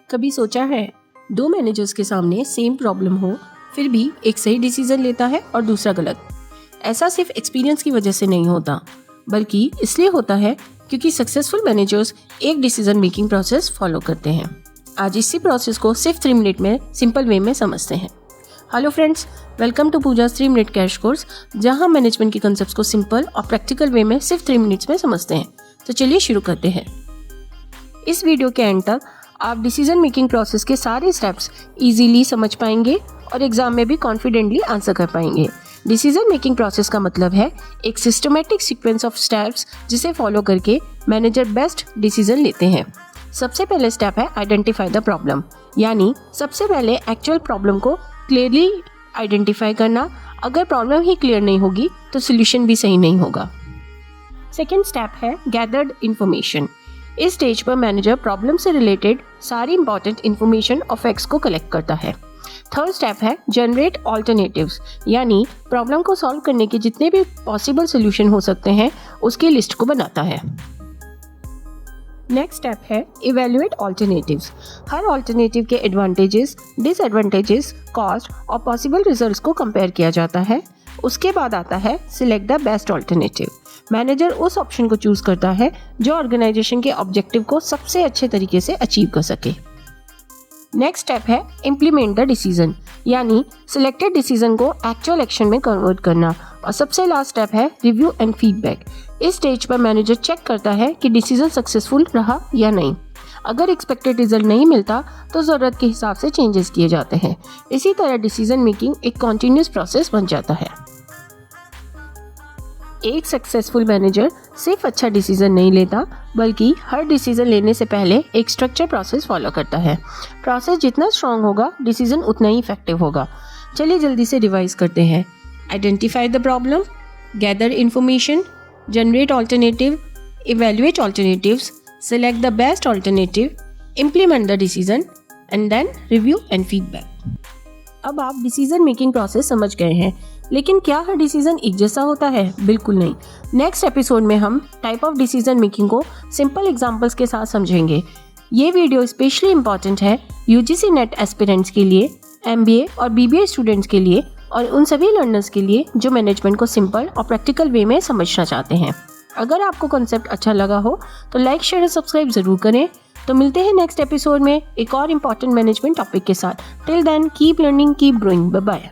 कभी सोचा है, दो मैनेजर्स के सामने सेम प्रॉब्लम हो, फिर भी एक सही डिसीजन लेता है और दूसरा गलत। ऐसा सिर्फ एक्सपीरियंस की वजह से नहीं होता, बल्कि इसलिए होता है क्योंकि सक्सेसफुल मैनेजर्स एक डिसीजन मेकिंग प्रोसेस फॉलो करते हैं। आज इसी प्रोसेस को सिर्फ 3 मिनट में सिंपल वे में समझते हैं। Hello friends, welcome to Pooja 3 minute crash course, जहां मैनेजमेंट की कॉन्सेप्ट्स को सिंपल और प्रैक्टिकल वे में सिर्फ 3 मिनट्स में समझते हैं। तो चलिए शुरू करते हैं। इस वीडियो के एंड तक आप डिसीजन मेकिंग प्रोसेस के सारे स्टेप्स इजीली समझ पाएंगे और एग्जाम में भी कॉन्फिडेंटली आंसर कर पाएंगे। डिसीजन मेकिंग प्रोसेस का मतलब है एक सिस्टमैटिक सीक्वेंस ऑफ स्टेप्स जिसे फॉलो करके मैनेजर बेस्ट डिसीजन लेते हैं। सबसे पहले स्टेप है आइडेंटिफाई द प्रॉब्लम, यानी सबसे पहले एक्चुअल प्रॉब्लम को क्लियरली आइडेंटिफाई करना। अगर प्रॉब्लम ही क्लियर नहीं होगी तो सोल्यूशन भी सही नहीं होगा। सेकेंड स्टेप है गैदर्ड इंफॉर्मेशन। इस स्टेज पर मैनेजर प्रॉब्लम से रिलेटेड सारी इंपॉर्टेंट इंफॉर्मेशन और फैक्ट्स को कलेक्ट करता है। थर्ड स्टेप है जनरेट ऑल्टरनेटिव्स, यानी प्रॉब्लम को सॉल्व करने के जितने भी पॉसिबल सोल्यूशन हो सकते हैं उसकी लिस्ट को बनाता है। नेक्स्ट स्टेप है इवेल्युएट ऑल्टरनेटिव्स। हर ऑल्टरनेटिव के एडवांटेजेस, डिसएडवांटेजेस, कॉस्ट और पॉसिबल रिजल्ट्स को कंपेयर किया जाता है। उसके बाद आता है select the best alternative. Manager उस ऑप्शन को चूज करता है जो ऑर्गेनाइजेशन के ऑब्जेक्टिव को सबसे अच्छे तरीके से अचीव कर सके। नेक्स्ट स्टेप है इम्प्लीमेंट द डिसीजन, यानी सिलेक्टेड डिसीजन को एक्चुअल एक्शन में कन्वर्ट करना। और सबसे लास्ट स्टेप है रिव्यू एंड फीडबैक। इस स्टेज पर मैनेजर चेक करता है कि डिसीजन सक्सेसफुल रहा या नहीं। अगर एक्सपेक्टेड रिजल्ट नहीं मिलता तो ज़रूरत के हिसाब से चेंजेस किए जाते हैं। इसी तरह डिसीजन मेकिंग एक कॉन्टिन्यूस प्रोसेस बन जाता है। एक सक्सेसफुल मैनेजर सिर्फ अच्छा डिसीजन नहीं लेता, बल्कि हर डिसीजन लेने से पहले एक स्ट्रक्चर प्रोसेस फॉलो करता है। प्रोसेस जितना स्ट्रांग होगा, डिसीजन उतना ही इफेक्टिव होगा। चलिए जल्दी से रिवाइज करते हैं। Identify the problem, gather information, generate alternative, evaluate alternatives, select the best alternative, implement the decision and then review and feedback. अब आप डिसीजन मेकिंग प्रोसेस समझ गए हैं, लेकिन क्या हर डिसीजन एक जैसा होता है? बिल्कुल नहीं। नेक्स्ट एपिसोड में हम टाइप ऑफ डिसीजन मेकिंग को सिंपल एग्जांपल्स के साथ समझेंगे। ये वीडियो स्पेशली इंपॉर्टेंट है यूजीसी नेट एस्पिरेंट्स के लिए, एमबीए और बीबीए स्टूडेंट्स के लिए और उन सभी लर्नर्स के लिए जो मैनेजमेंट को सिंपल और प्रैक्टिकल वे में समझना चाहते हैं। अगर आपको कॉन्सेप्ट अच्छा लगा हो तो लाइक, शेयर और सब्सक्राइब जरूर करें। तो मिलते हैं नेक्स्ट एपिसोड में एक और इम्पॉर्टेंट मैनेजमेंट टॉपिक के साथ। Till then keep learning, keep growing. Bye bye.